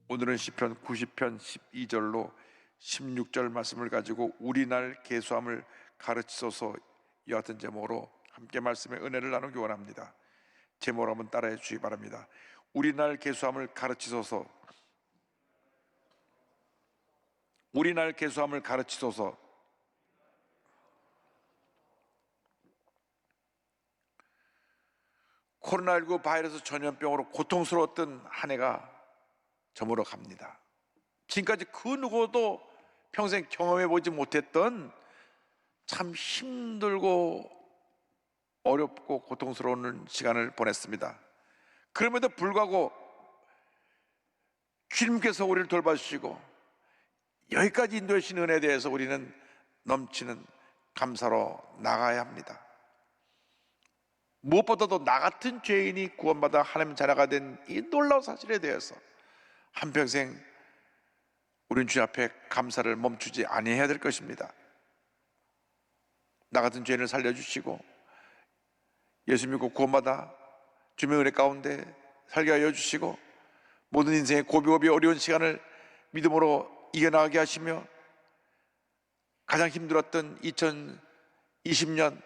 오늘은 시편 90편 12절로 16절 말씀을 가지고 우리 날 계수함을 가르치소서 이와 같은 제목으로 함께 말씀의 은혜를 나누기 원합니다. 제목을 한번 따라해 주시기 바랍니다. 우리 날 계수함을 가르치소서. 우리 날 계수함을 가르치소서. 코로나19 바이러스 전염병으로 고통스러웠던 한 해가 저물어 갑니다. 지금까지 그 누구도 평생 경험해 보지 못했던 참 힘들고 어렵고 고통스러운 시간을 보냈습니다. 그럼에도 불구하고 주님께서 우리를 돌봐주시고 여기까지 인도해 주신 은혜에 대해서 우리는 넘치는 감사로 나가야 합니다. 무엇보다도 나 같은 죄인이 구원받아 하나님 자녀가 된 이 놀라운 사실에 대해서 한평생 우리는 주님 앞에 감사를 멈추지 아니해야 될 것입니다. 나 같은 죄인을 살려주시고 예수 믿고 구원받아 주님의 은혜 가운데 살게 하여 주시고 모든 인생의 고비고비 어려운 시간을 믿음으로 이겨나가게 하시며 가장 힘들었던 2020년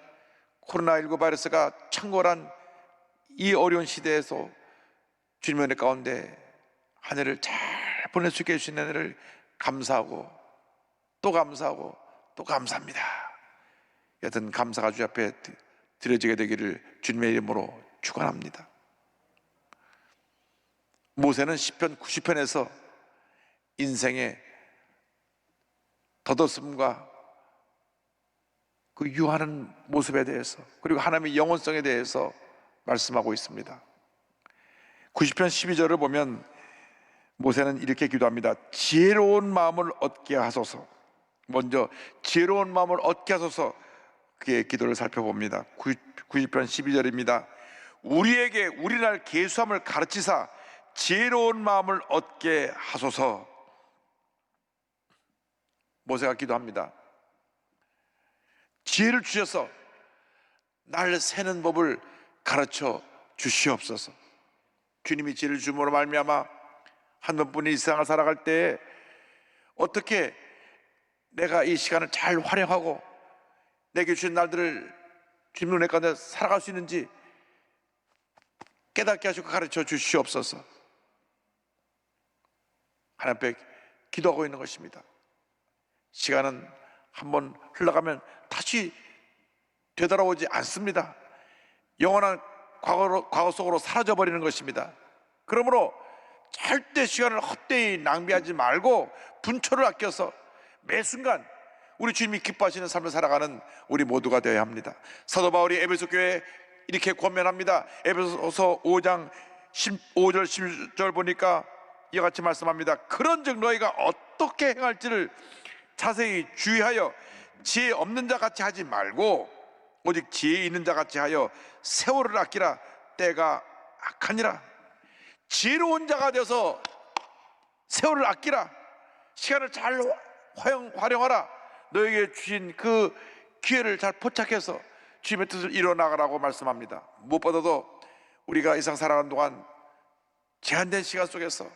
코로나19 바이러스가 창궐한 이 어려운 시대에서 주님의 은혜 가운데 한 해를 잘 보낼 수 있게 해주신 은혜를 감사하고 또 감사하고 또 감사합니다. 여튼 감사가 주 앞에 드려지게 되기를 주님의 이름으로 축원합니다. 모세는 시편 90편에서 인생의 덧없음과 그 유하는 모습에 대해서 그리고 하나님의 영원성에 대해서 말씀하고 있습니다. 90편 12절을 보면 모세는 이렇게 기도합니다. 지혜로운 마음을 얻게 하소서. 먼저 지혜로운 마음을 얻게 하소서. 그의 기도를 살펴봅니다. 90편 12절입니다. 우리에게 우리날 계수함을 가르치사 지혜로운 마음을 얻게 하소서. 모세가 기도합니다. 지혜를 주셔서 날 세는 법을 가르쳐 주시옵소서. 주님이 지혜를 주므로 말미암아 한 번뿐인 이 세상을 살아갈 때 어떻게 내가 이 시간을 잘 활용하고 내게 주신 날들을 주님 눈에 가운데 살아갈 수 있는지 깨닫게 하시고 가르쳐 주시옵소서. 하나님 앞에 기도하고 있는 것입니다. 시간은 한번 흘러가면 다시 되돌아오지 않습니다. 영원한 과거 속으로 사라져버리는 것입니다. 그러므로 절대 시간을 헛되이 낭비하지 말고 분초를 아껴서 매 순간 우리 주님이 기뻐하시는 삶을 살아가는 우리 모두가 되어야 합니다. 사도 바울이 에베소 교회에 이렇게 권면합니다. 에베소서 5장 15절 16절 보니까 이와 같이 말씀합니다. 그런즉 너희가 어떻게 행할지를 자세히 주의하여 지혜 없는 자 같이 하지 말고 오직 지혜 있는 자 같이 하여 세월을 아끼라. 때가 악하니라. 지혜로운 자가 되어서 세월을 아끼라. 시간을 잘 활용하라. 너에게 주신 그 기회를 잘 포착해서 주님의 뜻을 이뤄나가라고 말씀합니다. 무엇보다도 우리가 이 세상 살아가는 동안 제한된 시간 속에서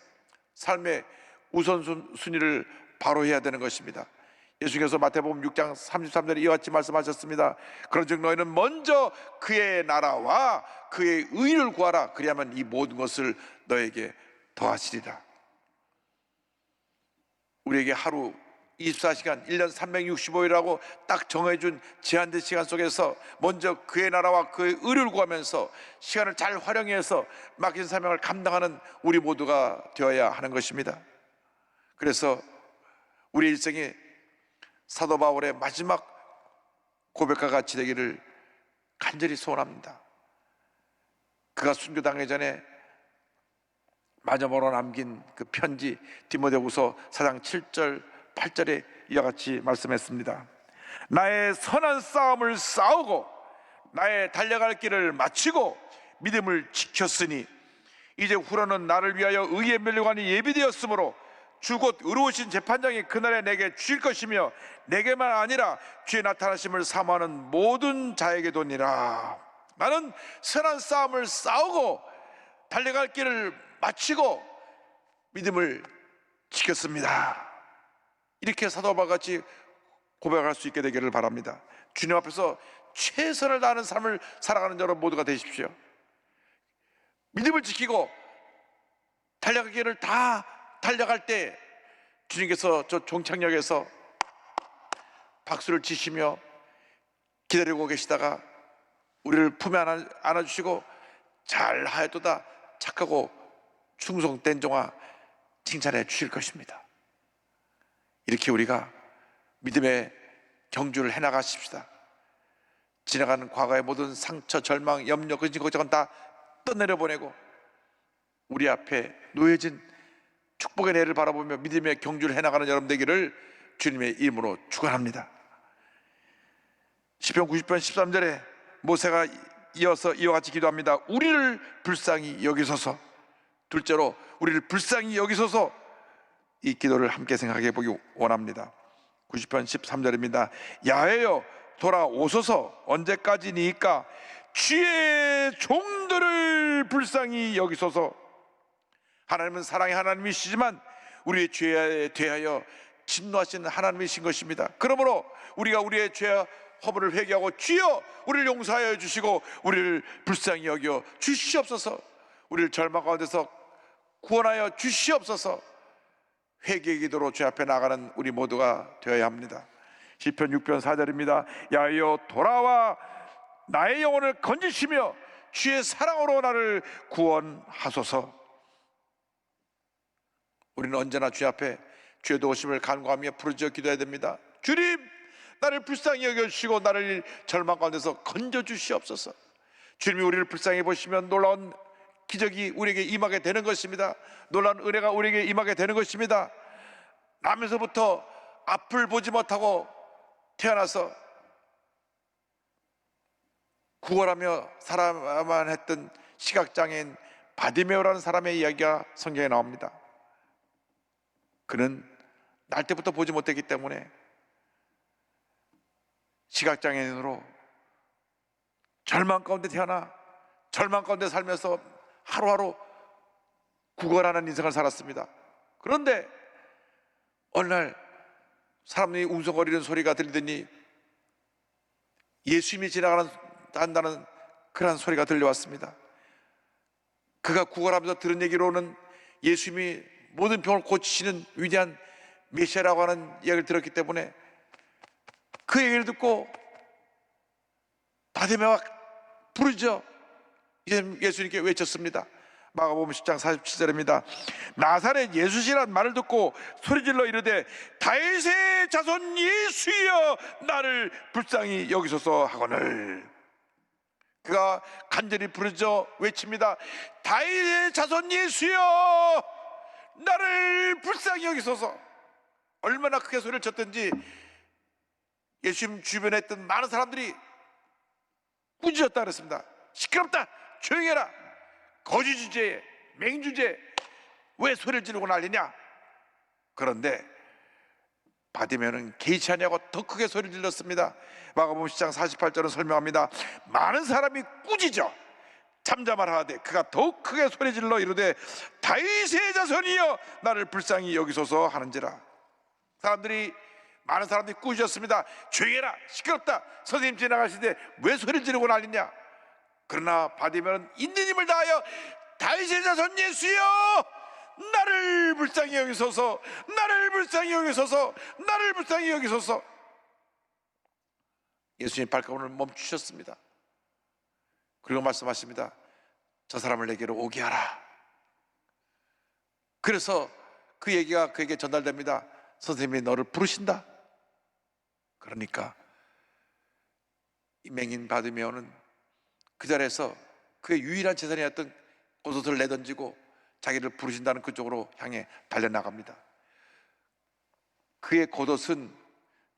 삶의 우선순위를 바로 해야 되는 것입니다. 예수께서 마태복음 6장 33절에 이와 같이 말씀하셨습니다. 그런즉 너희는 먼저 그의 나라와 그의 의를 구하라. 그리하면 이 모든 것을 너에게 더하시리라. 우리에게 하루 24시간 1년 365일이라고 딱 정해준 제한된 시간 속에서 먼저 그의 나라와 그의 의를 구하면서 시간을 잘 활용해서 맡긴 사명을 감당하는 우리 모두가 되어야 하는 것입니다. 그래서 우리 일생이 사도 바울의 마지막 고백과 같이 되기를 간절히 소원합니다. 그가 순교당하기 전에 마지막으로 남긴 그 편지 디모데후서 4장 7절 8절에 이와 같이 말씀했습니다. 나의 선한 싸움을 싸우고 나의 달려갈 길을 마치고 믿음을 지켰으니 이제 후로는 나를 위하여 의의 면류관이 예비되었으므로 주 곧 의로우신 재판장이 그날에 내게 주실 것이며 내게만 아니라 주의 나타나심을 사모하는 모든 자에게도니라. 나는 선한 싸움을 싸우고 달려갈 길을 마치고 믿음을 지켰습니다. 이렇게 사도 바울같이 고백할 수 있게 되기를 바랍니다. 주님 앞에서 최선을 다하는 삶을 살아가는 여러분 모두가 되십시오. 믿음을 지키고 달려가기를 다 달려갈 때 주님께서 저 종착역에서 박수를 치시며 기다리고 계시다가 우리를 품에 안아주시고 잘하였도다 착하고 충성된 종아 칭찬해 주실 것입니다. 이렇게 우리가 믿음의 경주를 해나가십시다. 지나가는 과거의 모든 상처, 절망, 염려, 근심, 걱정은 다 떠내려보내고 우리 앞에 놓여진 축복의 내를 바라보며 믿음의 경주를 해나가는 여러분 되기를 주님의 이름으로 축원합니다. 시편 90편 13절에 모세가 이어서 이와 같이 기도합니다. 우리를 불쌍히 여기소서. 둘째로 우리를 불쌍히 여기소서. 이 기도를 함께 생각해 보기 원합니다. 90편 13절입니다. 야훼여 돌아오소서. 언제까지니까 주의 종들을 불쌍히 여기소서. 하나님은 사랑의 하나님이시지만 우리의 죄에 대하여 진노하시는 하나님이신 것입니다. 그러므로 우리가 우리의 죄와 허물을 회개하고 주여 우리를 용서하여 주시고 우리를 불쌍히 여겨 주시옵소서. 우리를 절망 가운데서 구원하여 주시옵소서. 회개의 기도로 주 앞에 나가는 우리 모두가 되어야 합니다. 시편 6편 4절입니다. 야훼여 돌아와 나의 영혼을 건지시며 주의 사랑으로 나를 구원하소서. 우리는 언제나 주 앞에 주의 도우심을 간구하며 부르짖어 기도해야 됩니다. 주님, 나를 불쌍히 여겨주시고 나를 절망 가운데서 건져주시옵소서. 주님이 우리를 불쌍히 보시면 놀라운 기적이 우리에게 임하게 되는 것입니다. 놀라운 은혜가 우리에게 임하게 되는 것입니다. 나면서부터 앞을 보지 못하고 태어나서 구걸하며 살아야만 했던 시각장애인 바디메오라는 사람의 이야기가 성경에 나옵니다. 그는 날 때부터 보지 못했기 때문에 시각장애인으로 절망 가운데 태어나 절망 가운데 살면서 하루하루 구걸하는 인생을 살았습니다. 그런데 어느 날 사람들이 웅성거리는 소리가 들리더니 예수님이 지나간다는 그런 소리가 들려왔습니다. 그가 구걸하면서 들은 얘기로는 예수님이 모든 병을 고치시는 위대한 메시아라고 하는 이야기를 들었기 때문에 그 얘기를 듣고 바디메오가 부르짖어 예수님께 외쳤습니다. 마가복음 10장 47절입니다. 나사렛 예수시란 말을 듣고 소리질러 이르되 다윗의 자손 예수여 나를 불쌍히 여기소서 하거늘. 그가 간절히 부르짖어 외칩니다. 다윗의 자손 예수여 나를 불쌍히 여기소서. 얼마나 크게 소리를 쳤든지 예수님 주변에 있던 많은 사람들이 꾸짖었다 그랬습니다. 시끄럽다, 조용히 해라, 거짓 주제에 맹주제 왜 소리를 지르고 난리냐. 그런데 바디메오는 개의치 아니하고 더 크게 소리를 질렀습니다. 마가복음 10장 48절은 설명합니다. 많은 사람이 꾸짖어 잠잠하되 그가 더욱 크게 소리질러 이르되 다윗의 자손이여 나를 불쌍히 여기소서 하는지라. 많은 사람들이 꾸짖었습니다. 조용히 해라, 시끄럽다, 선생님 지나가시는데 왜 소리를 지르고 난리냐. 그러나 바디메오는 있는 힘을 다하여 다윗의 자손 예수여 나를 불쌍히 여기소서, 나를 불쌍히 여기소서, 나를 불쌍히 여기소서. 예수님 발걸음을 멈추셨습니다. 그리고 말씀하십니다. 저 사람을 내게로 오게 하라. 그래서 그 얘기가 그에게 전달됩니다. 선생님이 너를 부르신다. 그러니까 이 맹인 바디메오는 그 자리에서 그의 유일한 재산이었던 겉옷을 내던지고 자기를 부르신다는 그쪽으로 향해 달려나갑니다. 그의 겉옷은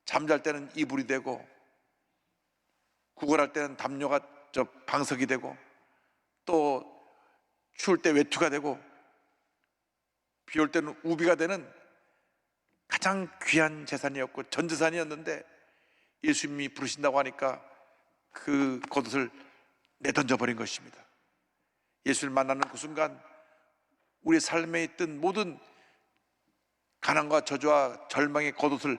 잠잘 때는 이불이 되고 구걸할 때는 담요가 방석이 되고 또 추울 때 외투가 되고 비 올 때는 우비가 되는 가장 귀한 재산이었고 전 재산이었는데 예수님이 부르신다고 하니까 그 겉옷을 내던져 버린 것입니다. 예수를 만나는 그 순간 우리 삶에 있던 모든 가난과 저주와 절망의 겉옷을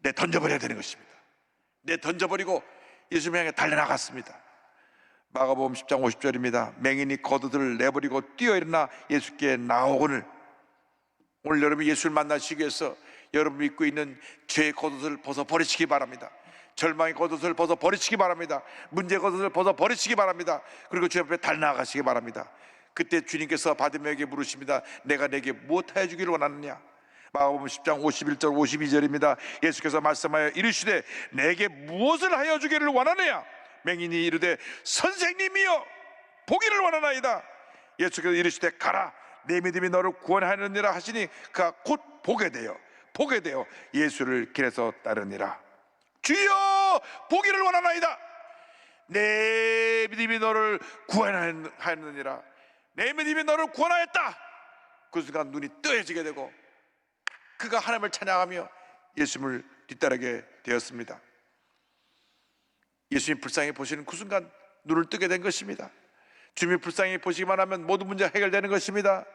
내 던져버려야 되는 것입니다. 내 던져버리고 예수님 향해 달려나갔습니다. 마가복음 10장 50절입니다. 맹인이 겉옷을 내버리고 뛰어 일어나 예수께 나오거늘. 오늘 여러분이 예수를 만나시기 위해서 여러분이 입고 있는 죄의 겉옷을 벗어 버리시기 바랍니다. 절망의 겉옷을 벗어 버리시기 바랍니다. 문제의 겉옷을 벗어 버리시기 바랍니다. 그리고 주님 앞에 달려나가시기 바랍니다. 그때 주님께서 바디메에게 물으십니다. 내가 내게 무엇하여 주기를 원하느냐? 마가복음 10장 51절 52절입니다. 예수께서 말씀하여 이르시되 내게 무엇을 하여 주기를 원하느냐? 맹인이 이르되 선생님이여 보기를 원하나이다. 예수께서 이르시되 가라 내 믿음이 너를 구원하느니라 하시니 그가 곧 보게 되어 예수를 길에서 따르니라. 주여 보기를 원하나이다. 내 믿음이 너를 구원하느니라. 내 믿음이 너를 구원하였다. 그 순간 눈이 뜨여지게 되고 그가 하나님을 찬양하며 예수님을 뒤따르게 되었습니다. 예수님 불쌍히 보시는 그 순간 눈을 뜨게 된 것입니다. 주님이 불쌍히 보시기만 하면 모든 문제가 해결되는 것입니다.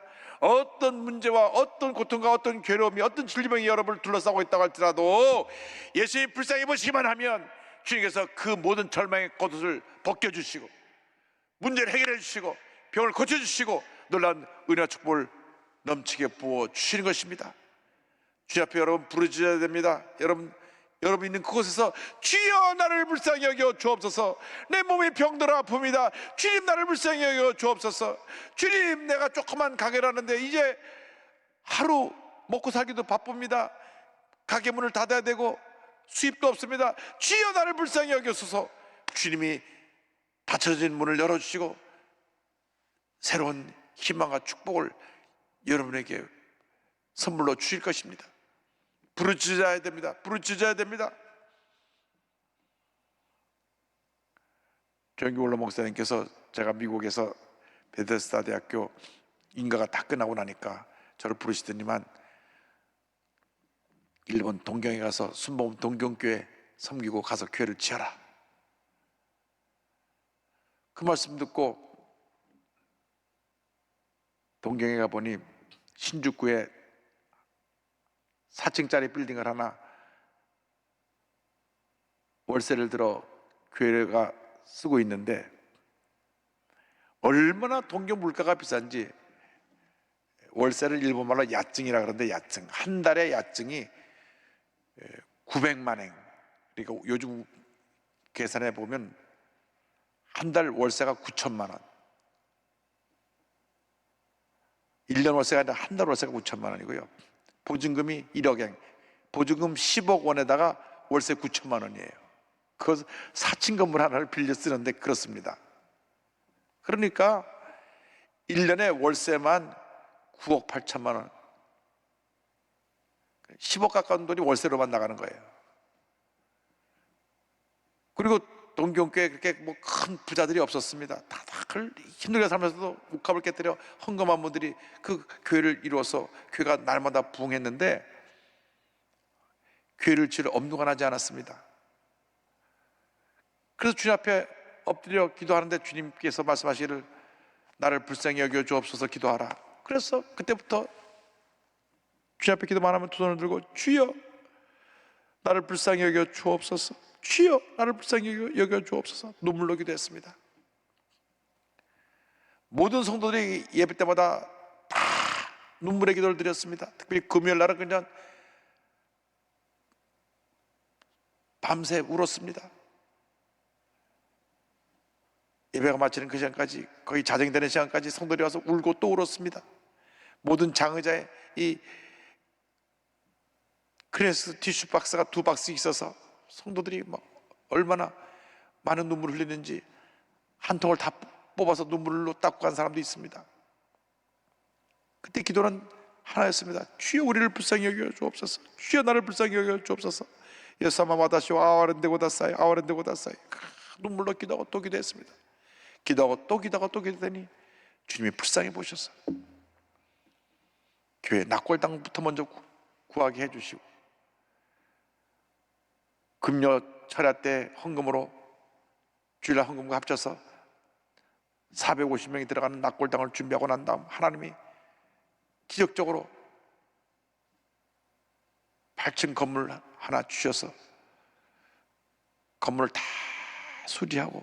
어떤 문제와 어떤 고통과 어떤 괴로움이 어떤 질병이 여러분을 둘러싸고 있다고 할지라도 예수님 불쌍히 보시기만 하면 주님께서 그 모든 절망의 겉옷을 벗겨주시고 문제를 해결해 주시고 병을 고쳐주시고 놀라운 은혜와 축복을 넘치게 부어주시는 것입니다. 주님 앞에 여러분 부르짖어야 됩니다. 여러분 있는 그곳에서 주여 나를 불쌍히 여겨 주옵소서. 내 몸이 병들어 아픕니다. 주님 나를 불쌍히 여겨 주옵소서. 주님 내가 조그만 가게를 하는데 이제 하루 먹고 살기도 바쁩니다. 가게 문을 닫아야 되고 수입도 없습니다. 주여 나를 불쌍히 여겨소서. 주님이 닫혀진 문을 열어주시고 새로운 희망과 축복을 여러분에게 선물로 주실 것입니다. 부르짖어야 됩니다. 부르짖어야 됩니다. 정규올로 목사님께서 제가 미국에서 베데스다 대학교 인가가 다 끝나고 나니까 저를 부르시더니만 일본 동경에 가서 순복음 동경교회 섬기고 가서 교회를 지어라. 그 말씀 듣고 동경에 가보니 신주쿠에 4층짜리 빌딩을 하나 월세를 들어 교회가 쓰고 있는데 얼마나 동경 물가가 비싼지 월세를 일본말로 야증이라 그러는데 야증 한 달에 야증이 900만 엔. 그러니까 요즘 계산해 보면 한 달 월세가 9천만 원. 1년 월세가 아니라 한 달 월세가 9천만 원이고요. 보증금이 1억 엔. 보증금 10억 원에다가 월세 9천만 원이에요. 그 4층 건물 하나를 빌려 쓰는데 그렇습니다. 그러니까 1년에 월세만 9억 8천만 원. 10억 가까운 돈이 월세로만 나가는 거예요. 그리고 동경교회에 그렇게 뭐 큰 부자들이 없었습니다. 다들 힘들게 살면서도 uk합을 깨뜨려 헌금한 분들이 그 교회를 이루어서 교회가 날마다 부흥했는데 교회를 지을 엄두가 나지 않았습니다. 그래서 주님 앞에 엎드려 기도하는데 주님께서 말씀하시기를 나를 불쌍히 여겨 주옵소서 기도하라. 그래서 그때부터 주님 앞에 기도만 하면 두 손을 들고 주여 나를 불쌍히 여겨 주옵소서, 주여 나를 불쌍히 여겨 주옵소서 눈물로 기도했습니다. 모든 성도들이 예배 때마다 다 눈물의 기도를 드렸습니다. 특별히 금요일 날은 그냥 밤새 울었습니다. 예배가 마치는 그 시간까지 거의 자정이 되는 시간까지 성도들이 와서 울고 또 울었습니다. 모든 장의자에 이 크레스 티슈 박스가 2박스 있어서 성도들이 막 얼마나 많은 눈물을 흘리는지 한 통을 다 뽑아서 눈물로 닦고 간 사람도 있습니다. 그때 기도는 하나였습니다. 주여 우리를 불쌍히 여겨 주옵소서, 주여 나를 불쌍히 여겨 주옵소서. 예수様私を憐れんでください、憐れんでください. 눈물로 기도하고 또 기도했습니다. 기도하고 또 기도하고 또 기도했더니 주님이 불쌍히 보셔서 교회 낙골당부터 먼저 구하게 해주시고 금요 철야 때 헌금으로 주일날 헌금과 합쳐서 450명이 들어가는 낙골당을 준비하고 난 다음 하나님이 기적적으로 8층 건물 하나 주셔서 건물을 다 수리하고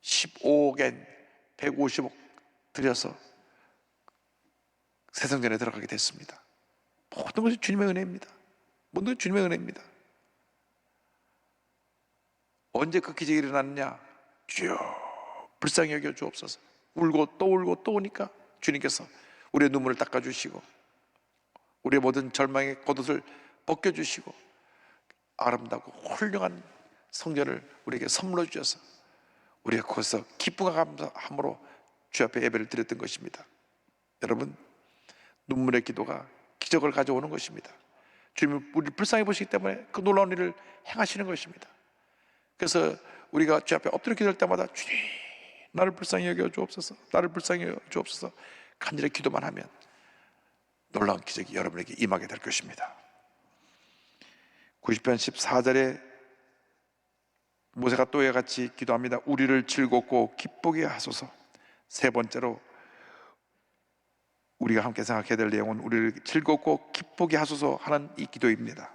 15억엔 150억 들여서 세성전에 들어가게 됐습니다. 모든 것이 주님의 은혜입니다. 모든 것이 주님의 은혜입니다. 언제 그 기적이 일어났느냐? 주여 불쌍히 여겨 주옵소서. 울고 또 오니까 주님께서 우리의 눈물을 닦아주시고 우리의 모든 절망의 겉옷을 벗겨주시고 아름답고 훌륭한 성전을 우리에게 선물로 주셔서 우리가 거기서 기쁨과 감사함으로 주 앞에 예배를 드렸던 것입니다. 여러분, 눈물의 기도가 기적을 가져오는 것입니다. 주님이 우리를 불쌍히 보시기 때문에 그 놀라운 일을 행하시는 것입니다. 그래서 우리가 주 앞에 엎드려 기도할 때마다 주님 나를 불쌍히 여겨 주옵소서, 나를 불쌍히 여겨 주옵소서 간절히 기도만 하면 놀라운 기적이 여러분에게 임하게 될 것입니다. 90편 14절에 모세가 또 이와 같이 기도합니다. 우리를 즐겁고 기쁘게 하소서. 세 번째로 우리가 함께 생각해야 될 내용은 우리를 즐겁고 기쁘게 하소서 하는 이 기도입니다.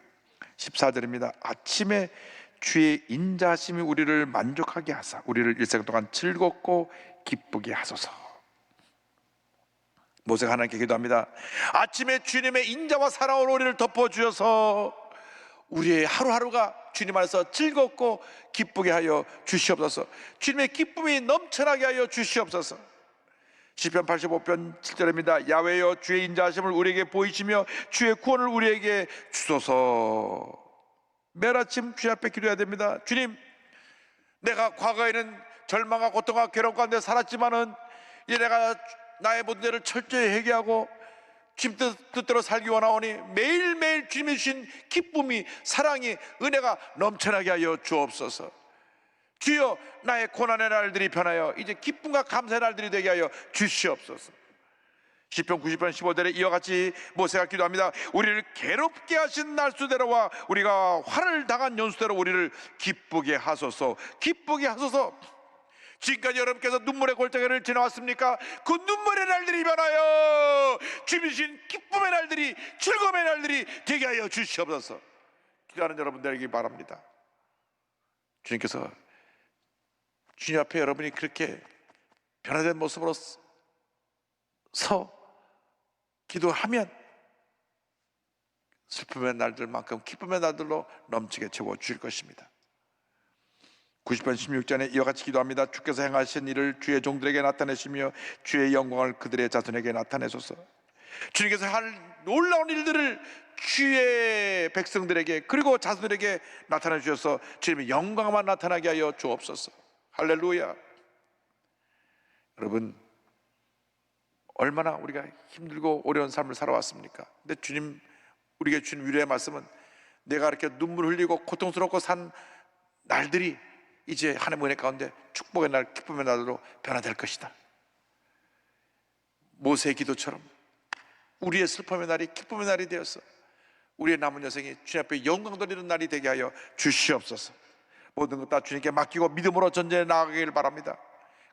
14절입니다. 아침에 주의 인자하심이 우리를 만족하게 하사 우리를 일생 동안 즐겁고 기쁘게 하소서. 모세가 하나님께 기도합니다. 아침에 주님의 인자와 사랑으로 우리를 덮어주셔서 우리의 하루하루가 주님 안에서 즐겁고 기쁘게 하여 주시옵소서. 주님의 기쁨이 넘쳐나게 하여 주시옵소서. 시편 85편 7절입니다. 야훼여 주의 인자하심을 우리에게 보이시며 주의 구원을 우리에게 주소서. 매일 아침 주님 앞에 기도해야 됩니다. 주님, 내가 과거에는 절망과 고통과 괴로움 가운데 살았지만은 이제 내가 나의 모든 죄를 철저히 회개하고 주님 뜻대로 살기 원하오니 매일매일 주님이 주신 기쁨이, 사랑이, 은혜가 넘쳐나게 하여 주옵소서. 주여, 나의 고난의 날들이 변하여 이제 기쁨과 감사의 날들이 되게 하여 주시옵소서. 시편 90편 15절에 이와 같이 모세가 기도합니다. 우리를 괴롭게 하신 날수대로와 우리가 화를 당한 연수대로 우리를 기쁘게 하소서. 기쁘게 하소서. 지금까지 여러분께서 눈물의 골짜기를 지나왔습니까? 그 눈물의 날들이 변하여 주님이신 기쁨의 날들이, 즐거움의 날들이 되게 하여 주시옵소서. 기도하는 여러분들에게 바랍니다. 주님께서 주님 앞에 여러분이 그렇게 변화된 모습으로 서 기도하면 슬픔의 날들만큼 기쁨의 날들로 넘치게 채워주실 것입니다. 90편 16절에 이와 같이 기도합니다. 주께서 행하신 일을 주의 종들에게 나타내시며 주의 영광을 그들의 자손에게 나타내소서. 주님께서 할 놀라운 일들을 주의 백성들에게 그리고 자손들에게 나타내 주셔서 주님의 영광만 나타나게 하여 주옵소서. 할렐루야. 여러분, 얼마나 우리가 힘들고 어려운 삶을 살아왔습니까? 근데 주님, 우리에게 주신 위로의 말씀은 내가 이렇게 눈물 흘리고 고통스럽고 산 날들이 이제 하나님의 은혜 가운데 축복의 날, 기쁨의 날로 변화될 것이다. 모세의 기도처럼 우리의 슬픔의 날이 기쁨의 날이 되어서 우리의 남은 여생이 주님 앞에 영광 돌리는 날이 되게 하여 주시옵소서. 모든 것 다 주님께 맡기고 믿음으로 전진해 나아가길 바랍니다.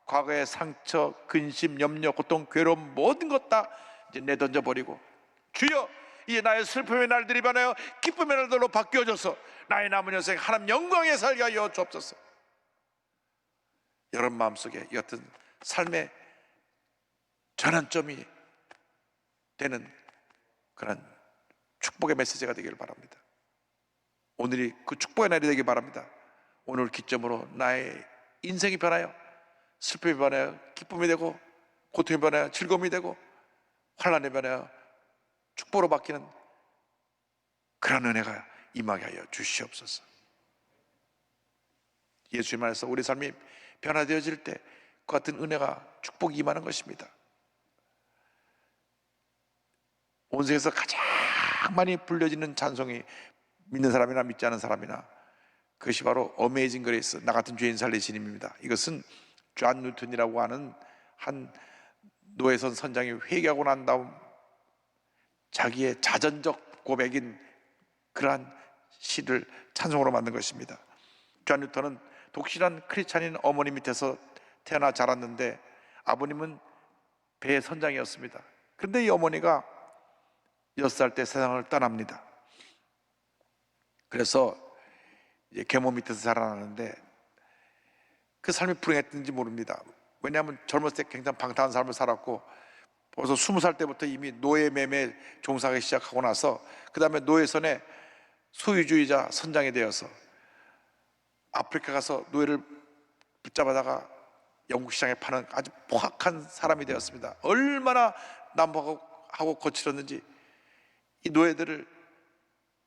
과거의 상처, 근심, 염려, 고통, 괴로움 모든 것 다 이제 내던져 버리고 주여, 이제 나의 슬픔의 날들이 변하여 기쁨의 날들로 바뀌어져서 나의 남은 여생 하나님 영광에 살게 하여 주옵소서. 여러분 마음속에 이 같은 삶의 전환점이 되는 그런 축복의 메시지가 되기를 바랍니다. 오늘이 그 축복의 날이 되길 바랍니다. 오늘 기점으로 나의 인생이 변하여 슬픔이 변하여 기쁨이 되고 고통이 변하여 즐거움이 되고 환난이 변하여 축복으로 바뀌는 그런 은혜가 임하게 하여 주시옵소서. 예수님 안에서 우리 삶이 변화되어질 때 그 같은 은혜가 축복이 임하는 것입니다. 온 세계에서 가장 많이 불려지는 찬송이 믿는 사람이나 믿지 않은 사람이나 그것이 바로 어메이징 그레이스, 나 같은 죄인 살리신 님입니다. 이것은 존 뉴턴이라고 하는 한 노예선 선장이 회개하고 난 다음 자기의 자전적 고백인 그러한 시를 찬송으로 만든 것입니다. 존 뉴턴은 독실한 크리스찬인 어머니 밑에서 태어나 자랐는데 아버님은 배 선장이었습니다. 그런데 이 어머니가 6살 때 세상을 떠납니다. 그래서 이제 계모 밑에서 자라나는데 그 삶이 불행했던지 모릅니다. 왜냐하면 젊었을 때 굉장히 방탕한 삶을 살았고 벌써 20살 때부터 이미 노예 매매에 종사하기 시작하고 나서 그 다음에 노예선의 소유주의자 선장이 되어서 아프리카 가서 노예를 붙잡아다가 영국 시장에 파는 아주 포악한 사람이 되었습니다. 얼마나 남하고 거칠었는지 이 노예들을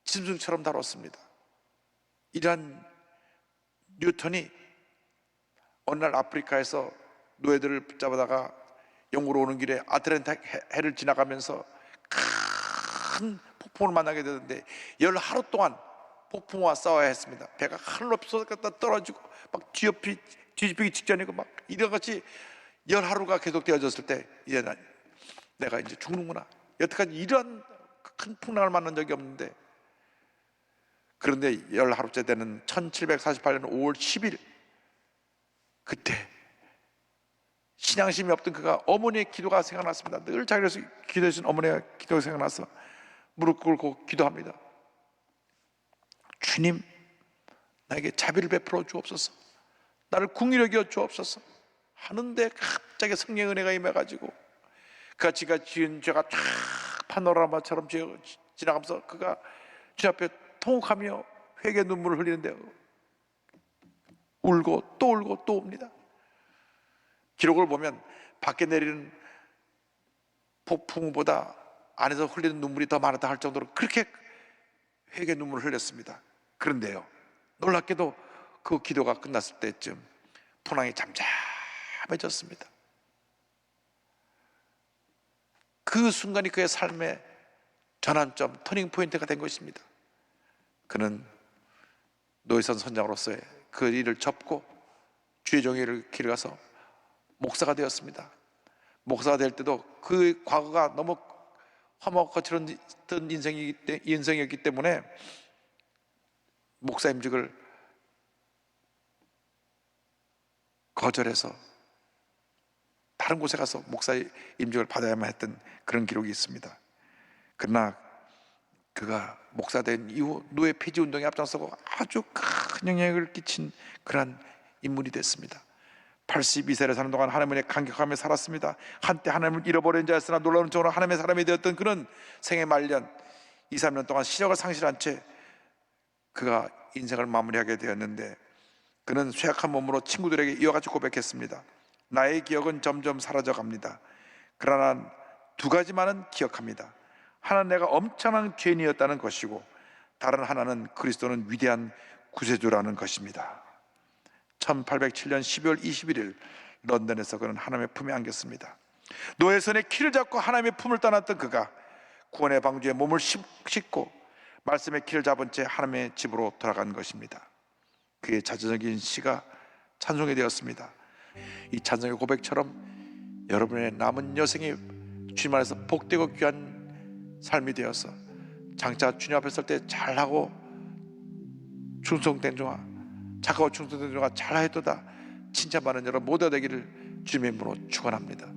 짐승처럼 다뤘습니다. 이러한 뉴턴이 어느 날 아프리카에서 노예들을 붙잡아다가 영국으로 오는 길에 아틀란타 해를 지나가면서 큰 폭풍을 만나게 되는데 10하루 동안 폭풍과 싸워야 했습니다. 배가 하늘 높이 쏟아졌다 떨어지고 막 뒤집히기 직전이고 막 이런 것이 10하루가 계속 되어졌을 때 이제 내가 이제 죽는구나. 여태까지 이런 큰 풍랑을 만난 적이 없는데, 그런데 10하루째 되는 1748년 5월 10일 그때 신앙심이 없던 그가 어머니의 기도가 생각났습니다. 늘 자기에서 기도해준 어머니의 기도가 생각나서 무릎 꿇고 기도합니다. 주님, 나에게 자비를 베풀어 주옵소서, 나를 궁일히 여겨 주옵소서 하는데 갑자기 성령의 은혜가 임해가지고 그가 지가 지은 죄가 쫙 파노라마처럼 지나가면서 그가 주 앞에 통곡하며 회개 눈물을 흘리는데 울고 또 울고 또 옵니다. 기록을 보면 밖에 내리는 폭풍보다 안에서 흘리는 눈물이 더 많았다 할 정도로 그렇게 회개 눈물을 흘렸습니다. 그런데요, 놀랍게도 그 기도가 끝났을 때쯤 풍랑이 잠잠해졌습니다. 그 순간이 그의 삶의 전환점, 터닝 포인트가 된 것입니다. 그는 노예선 선장으로서의 그 일을 접고 주의 종의 길을 가서 목사가 되었습니다. 목사가 될 때도 그 과거가 너무 험하고 거칠었던 인생이었기 때문에 목사 임직을 거절해서 다른 곳에 가서 목사 임직을 받아야만 했던 그런 기록이 있습니다. 그러나 그가 목사 된 이후 노예 폐지 운동에 앞장서고 아주 큰 영향을 끼친 그러한 인물이 됐습니다. 82세를 사는 동안 하나님에 감격하며 살았습니다. 한때 하나님을 잃어버린 자였으나 놀라운 쪽으로 하나님의 사람이 되었던 그는 생애 말년 2, 3년 동안 시력을 상실한 채 그가 인생을 마무리하게 되었는데, 그는 쇠약한 몸으로 친구들에게 이와 같이 고백했습니다. 나의 기억은 점점 사라져 갑니다. 그러나 두 가지만은 기억합니다. 하나는 내가 엄청난 죄인이었다는 것이고, 다른 하나는 그리스도는 위대한 구세주라는 것입니다. 1807년 12월 21일 런던에서 그는 하나님의 품에 안겼습니다. 노예선의 키를 잡고 하나님의 품을 떠났던 그가 구원의 방주에 몸을 싣고 말씀의 키를 잡은 채 하나님의 집으로 돌아간 것입니다. 그의 자전적인 시가 찬송이 되었습니다. 이 찬송의 고백처럼 여러분의 남은 여생이 주님 안에서 복되고 귀한 삶이 되어서 장차 주님 앞에 설 때 잘하고 충성된 종아, 착하고 충성된 종아 잘하였도다 칭찬받는 여러분 모두가 되기를 주님의 이름으로 축원합니다.